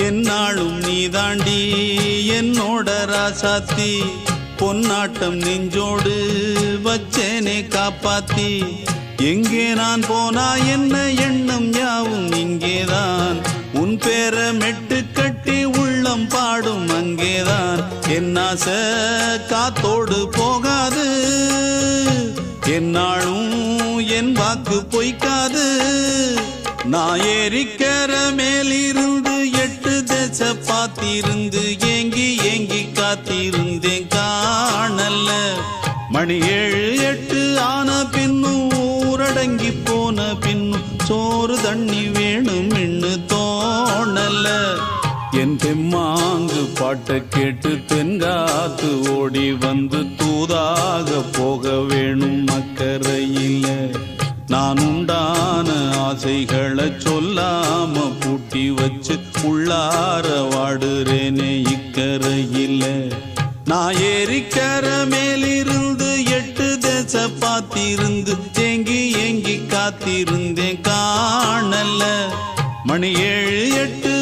என்னாலும் நீ தாண்டி என்னோட ராசாத்தி பொன்னாட்டம் நெஞ்சோடு வச்சேனே காப்பாத்தி எங்கே நான் போனா என்ன எண்ணம் யாவும் இங்கேதான் உன் பேர மெட்டு கட்டி உள்ளம் பாடும் அங்கேதான் என் ஆசை காத்தோடு போகாது என்னாலும் என் வாக்கு பொய்க்காது நான் ஏறிக்கிற மேலிருந்து 8 தேச பார்த்திருந்து ஏங்கி ஏங்கி காத்திருந்தேன் காணல மணி 7 8 ஆன பின்னும் ஊரடங்கி போன பின்னும் சோறு தண்ணி வேணும் இன்னு தோணல என் தெம்மாங்கு பாட்டை கேட்டு தென்காத்து ஓடி வந்து தூதாக போக வேணும் அக்கறையில நான் உண்டான ஆசைகளை சொல்லாம பூட்டி வச்சு உள்ளார வாடுறேனே இக்கரையில நான் ஏறிக்கிற மேலிருந்து 8 தேச பார்த்திருந்து ஏங்கி ஏங்கி காத்திருந்தேன் காணல மணி 7 8